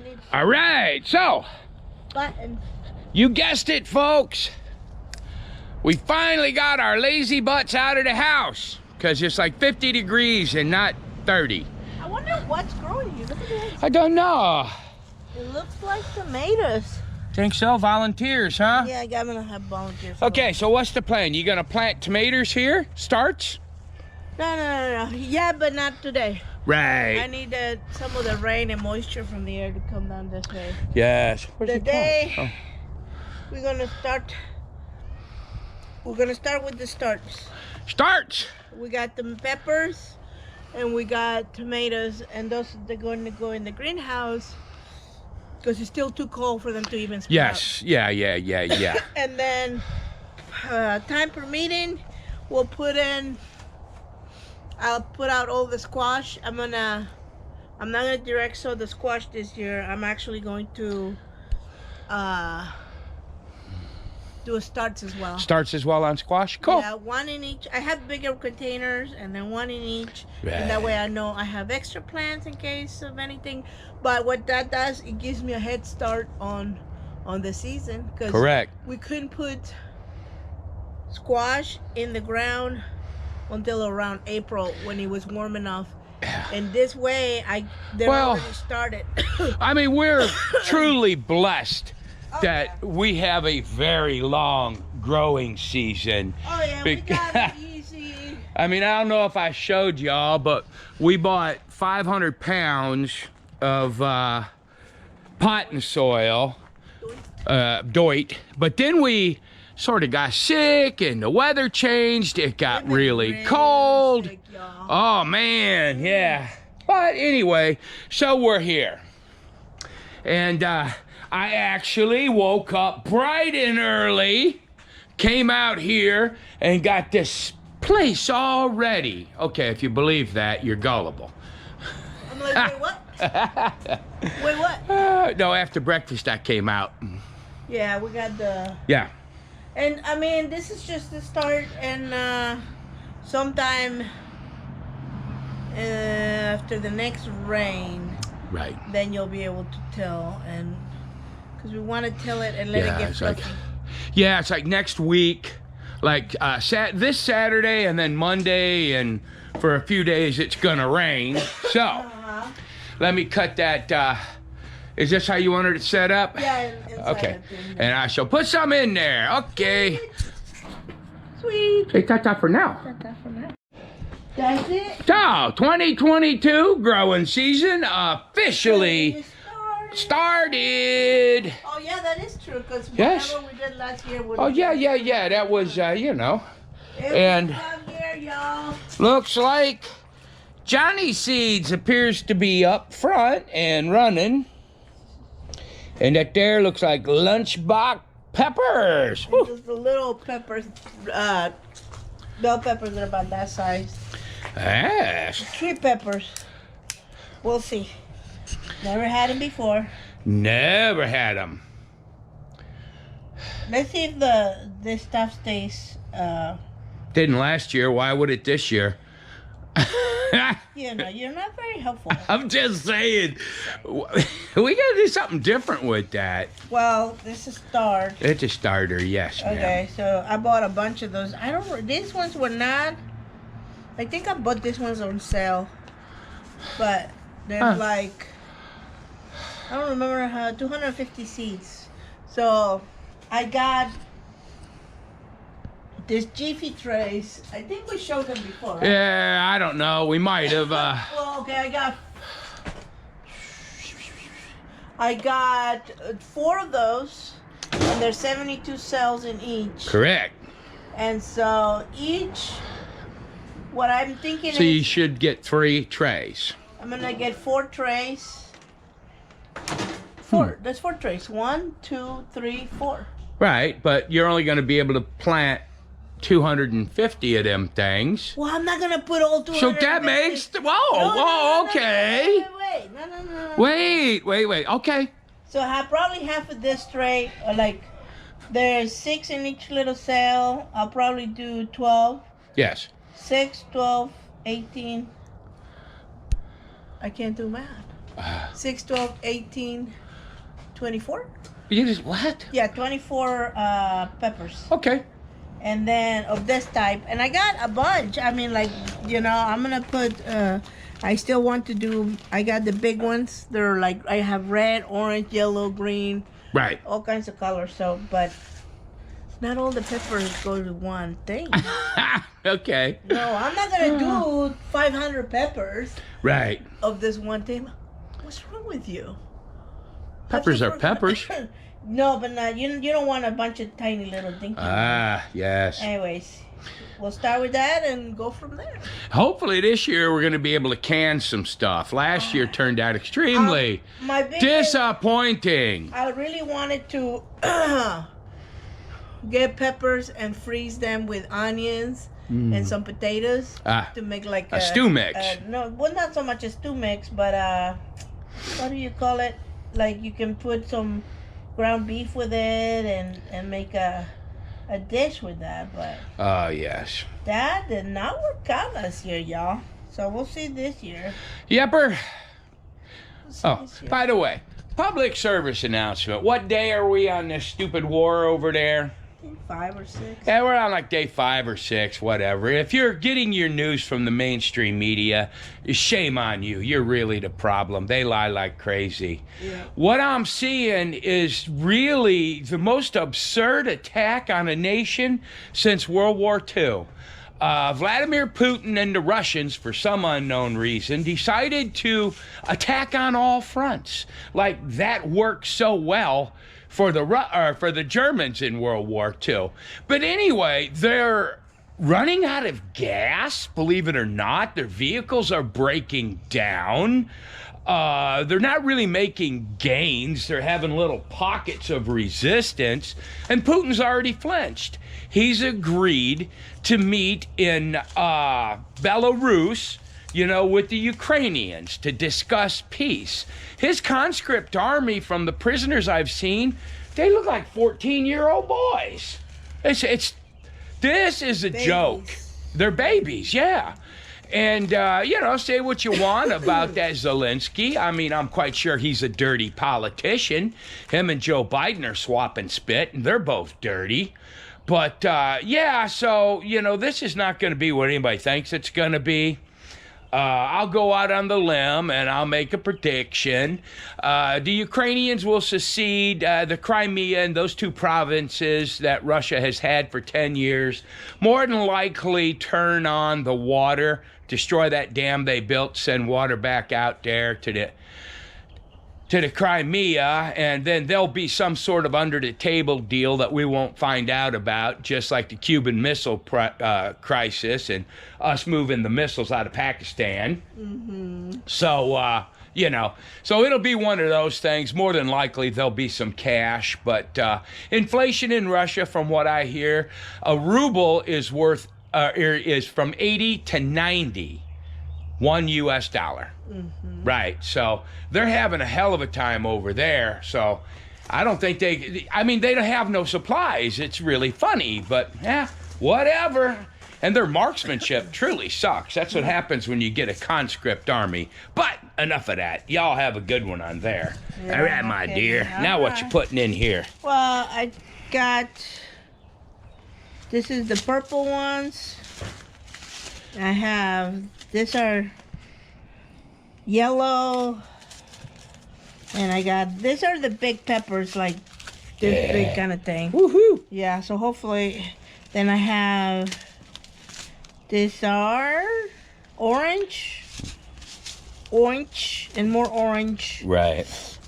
need All right, so buttons. you guessed it, folks. We finally got our lazy butts out of the house because it's like 50 degrees and not 30. I wonder what's growing here. Look at this. I don't know. It looks like tomatoes. Think so? Volunteers, huh? Yeah, I'm gonna have volunteers. Okay, so what's the plan? You gonna plant tomatoes here? Starts? No. Yeah, but not today. I Right. need some of the rain and moisture from the air to come down this way. Yes. Where's it Today, going? we're gonna start. We're gonna start with the starts. Starts. We got the peppers, and we got tomatoes, and those they're going to go in the greenhouse because it's still too cold for them to even sprout. Yes. Yeah. And then, time permitting, we'll put in. I'll put out all the squash. I'm not gonna direct sow the squash this year. I'm actually going to do a starts as well. Starts as well on squash? Cool. Yeah, one in each. I have bigger containers and then one in each. Right. And that way I know I have extra plants in case of anything. But what that does, it gives me a head start on the season. Cause Correct. we couldn't put squash in the ground until around April when it was warm enough. And this way, they're already started. I mean, we're truly blessed that we have a very long growing season. Oh yeah, we got it easy. I mean, I don't know if I showed y'all, but we bought 500 pounds of potting soil, doit. But then we sort of got sick and the weather changed. It got really cold. Sick, y'all. Oh man, yeah. But anyway, so we're here. And I actually woke up bright and early, came out here and got this place all ready. Okay, if you believe that, you're gullible. I'm like, wait, what? Wait, what? No, after breakfast I came out. Yeah, we got the. Yeah. And I mean, this is just the start, and sometime after the next rain, Right. then you'll be able to tell, and because we want to till it and let it get it's fluffy. it's like next week, like this Saturday and then Monday, and for a few days it's gonna rain. So let me cut that. Is this how you wanted it set up? Yeah, inside Okay. of the- And I shall put some in there. Okay. Sweet. Say ta-ta for now. That's it. So, 2022 growing season officially started. Oh yeah, that is true. Because Yes. whatever we did last year. Oh, yeah. That was, and- Here, y'all. Looks like Johnny Seeds appears to be up front and running. And that there looks like lunchbox peppers. Woo. Just the little peppers, bell peppers that are about that size. Yes. Sweet peppers. We'll see. Never had them before. Never had them. Let's see if this stuff stays. Didn't last year. Why would it this year? You're not very helpful. I'm just saying. We gotta do something different with that. Well, this is start. It's a starter, yes, ma'am. Okay, so I bought a bunch of those. These ones were not. I think I bought these ones on sale, but they're like, I don't remember how 250 seeds. So I got this Jiffy trays. I think we showed them before, right? Yeah, I don't know. We might have. Well, okay, I got 4 of those, and there's 72 cells in each. Correct. And so each, what I'm thinking So you is, should get 3 trays. I'm gonna get 4 trays. 4. There's 4 trays. 1, 2, 3, 4. Right, but you're only going to be able to plant 250 of them things. Well, I'm not gonna put all 200. So that makes okay. Wait. No. Wait. Okay. So I have probably half of this tray, or like, there's 6 in each little cell. I'll probably do 12. Yes. 6, 12, 18. I can't do math. 6, 12, 18, 24. You just what? Yeah, 24 peppers. Okay. And then of this type. And I got a bunch. I mean, like, you know, I'm going to put, I still want to do, I got the big ones. They're like, I have red, orange, yellow, green. Right. All kinds of colors. So, but not all the peppers go to one thing. Okay. No, I'm not going to do 500 peppers. Right. Of this one thing. What's wrong with you? Peppers are peppers. No, but not, you don't want a bunch of tiny little things. Yes. Anyways, we'll start with that and go from there. Hopefully this year we're going to be able to can some stuff. Last year turned out extremely My biggest, disappointing. I really wanted to get peppers and freeze them with onions and some potatoes to make like a stew mix. No, well, not so much a stew mix, but what do you call it? Like you can put some ground beef with it and make a dish with that. But yes. that did not work out last year, y'all. So we'll see this year. Yepper. We'll see this year. By the way, public service announcement. What day are we on this stupid war over there? 5 or 6. Yeah, we're on like day 5 or 6, whatever. If you're getting your news from the mainstream media, shame on you. You're really the problem. They lie like crazy. Yeah. What I'm seeing is really the most absurd attack on a nation since World War II. Vladimir Putin and the Russians, for some unknown reason, decided to attack on all fronts. Like that worked so well for the Germans in World War II. But anyway, they're running out of gas, believe it or not. Their vehicles are breaking down. They're not really making gains. They're having little pockets of resistance. And Putin's already flinched. He's agreed to meet in Belarus, you know, with the Ukrainians to discuss peace. His conscript army, from the prisoners I've seen, they look like 14-year-old boys. This is a joke. They're babies, yeah. And, you know, say what you want about that Zelensky. I mean, I'm quite sure he's a dirty politician. Him and Joe Biden are swapping spit, and they're both dirty. But, yeah, so, you know, this is not going to be what anybody thinks it's going to be. I'll go out on the limb and I'll make a prediction. The Ukrainians will secede. The Crimea and those two provinces that Russia has had for 10 years more than likely turn on the water, destroy that dam they built, send water back out there to the Crimea, and then there'll be some sort of under-the-table deal that we won't find out about, just like the Cuban Missile Crisis and us moving the missiles out of Pakistan. Mm-hmm. So, you know, so it'll be one of those things. More than likely, there'll be some cash, but inflation in Russia, from what I hear, a ruble is worth is from 80 to 90. $1 US. Mm-hmm. Right. So they're having a hell of a time over there. So I don't think they don't have no supplies. It's really funny, but yeah, whatever. And their marksmanship truly sucks. That's what happens when you get a conscript army. But enough of that. Y'all have a good one on there. Yeah, all right, my dear. All now right. what you putting in here? Well, I got, this is the purple ones. I have, these are yellow, and I got, these are the big peppers, like this big kind of thing. Woohoo! Yeah, so hopefully, then I have, these are orange, and more orange. Right.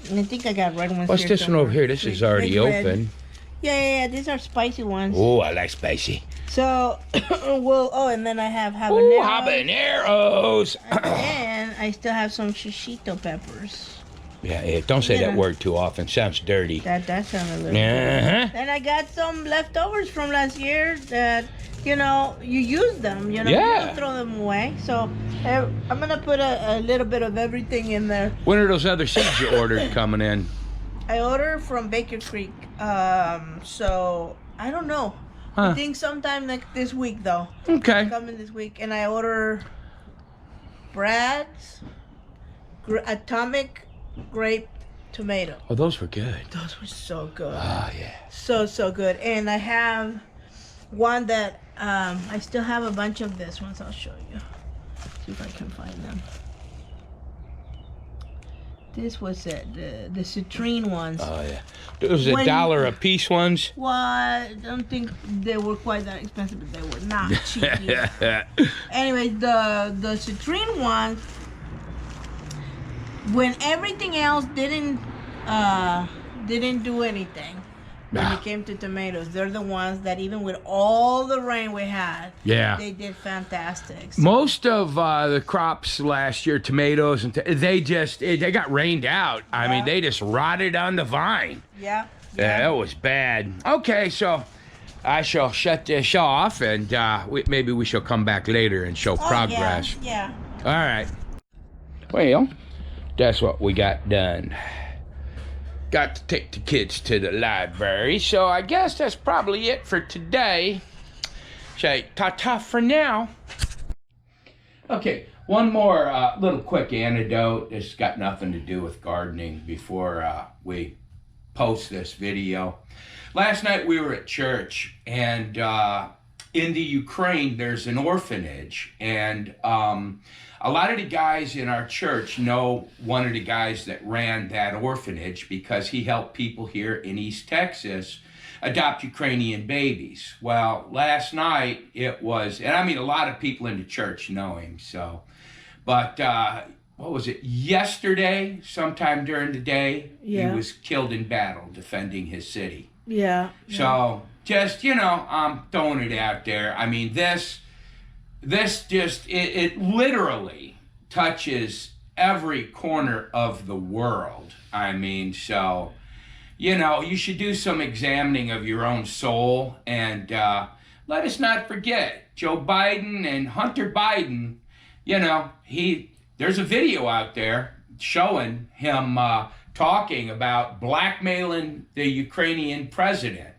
And I think I got red ones. What's here this one somewhere. over here? This is already Red. open. Yeah, these are spicy ones. Oh, I like spicy. So, and then I have Ooh, habaneros. habaneros. And I still have some shishito peppers. Yeah, don't say Yeah. that word too often. Sounds dirty. That sounds a little Uh-huh. And I got some leftovers from last year that, you know, you use them, you know, Yeah. you don't throw them away. So, I'm going to put a little bit of everything in there. When are those other seeds you ordered coming in? I ordered from Baker Creek. So, I don't know. Huh. I think sometime like this week, though. Okay. Coming this week. And I order Brad's Atomic grape tomato. Oh, those were good. Those were so good. Oh, yeah. So good. And I have one that I still have a bunch of this ones. I'll show you. See if I can find them. This was it, the citrine ones. Oh, yeah. Those are When- $1 a piece ones. Well, I don't think they were quite that expensive, but they were not cheap either. Anyway, the citrine ones, when everything else didn't do anything, when it came to tomatoes, they're the ones that even with all the rain we had, Yeah. they did fantastic. So, Most of the crops last year, tomatoes, and they got rained out. I mean, Yeah. they just rotted on the vine. yeah. Yeah, that was bad. Okay, so I shall shut this off, and maybe we shall come back later and show Oh, progress. Yeah. All right. Well, that's what we got done. Got to take the kids to the library, so I guess that's probably it for today. Say ta-ta for now. Okay, one more little quick anecdote. This got nothing to do with gardening before we post this video. Last night we were at church, and in the Ukraine there's an orphanage, and a lot of the guys in our church know one of the guys that ran that orphanage because he helped people here in East Texas adopt Ukrainian babies. Well, last night it was, and I mean a lot of people in the church know him, so, but what was it, yesterday, sometime during the day, Yeah. he was killed in battle defending his city. Yeah. So just, I'm throwing it out there. I mean, this just, it literally touches every corner of the world. I mean, so, you should do some examining of your own soul. And let us not forget, Joe Biden and Hunter Biden, there's a video out there showing him talking about blackmailing the Ukrainian president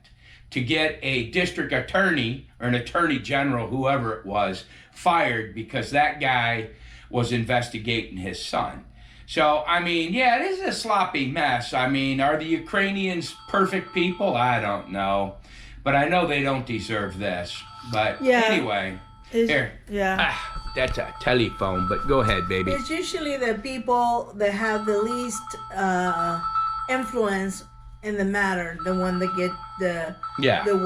to get a district attorney or an attorney general, whoever it was, fired because that guy was investigating his son. So, I mean, yeah, this is a sloppy mess. I mean, are the Ukrainians perfect people? I don't know. But I know they don't deserve this. But Yeah. anyway, here. Yeah. That's a telephone, but go ahead, baby. It's usually the people that have the least influence in the matter, the one that get the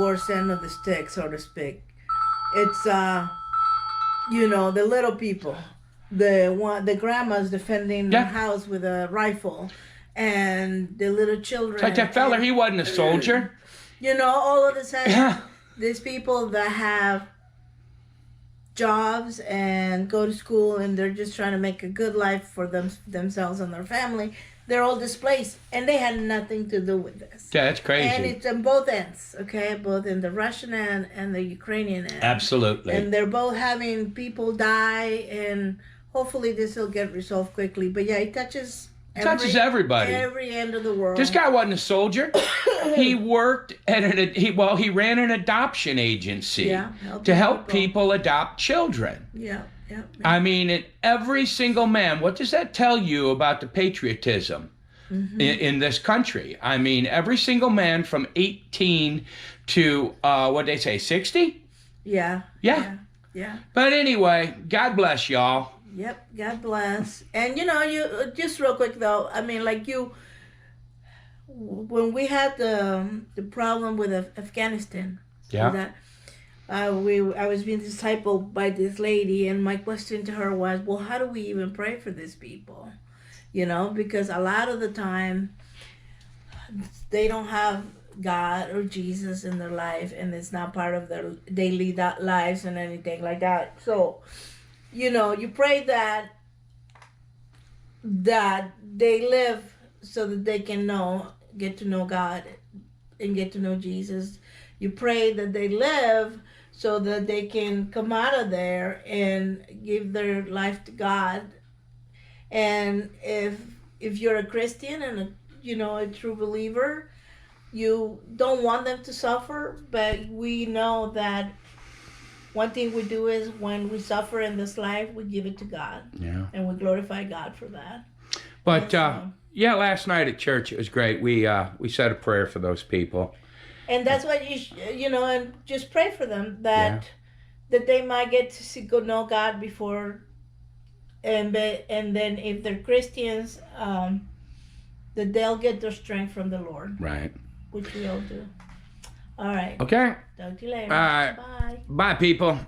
worst end of the stick, so to speak. It's the little people, the grandmas defending the house with a rifle, and the little children. It's like that fella, he wasn't a soldier. All of a sudden, these people that have jobs and go to school and they're just trying to make a good life for themselves and their family, they're all displaced, and they had nothing to do with this. Yeah, that's crazy. And it's on both ends, okay? Both in the Russian end and the Ukrainian end. Absolutely. And they're both having people die, and hopefully this will get resolved quickly. But yeah, it touches everybody. Every end of the world. This guy wasn't a soldier. He worked at he ran an adoption agency to help people adopt children. Yeah. I mean, every single man, what does that tell you about the patriotism in this country? I mean, every single man from 18 to, what'd they say, 60? Yeah. But anyway, God bless y'all. Yep, God bless. And you just real quick though, I mean, like when we had the problem with Afghanistan, I was being discipled by this lady, and my question to her was, well, how do we even pray for these people? Because a lot of the time they don't have God or Jesus in their life, and it's not part of their daily lives and anything like that. So, you pray that they live so that they can get to know God and get to know Jesus. You pray that they live so that they can come out of there and give their life to God. And if you're a Christian and a true believer, you don't want them to suffer, but we know that one thing we do is when we suffer in this life, we give it to God. Yeah. And we glorify God for that. But Yeah, last night at church it was great. We said a prayer for those people. And that's what you know, and just pray for them that they might get to know God before, and then if they're Christians, that they'll get their strength from the Lord. Right. Which we all do. All right. Okay. Talk to you later. All right. Bye. Bye, people.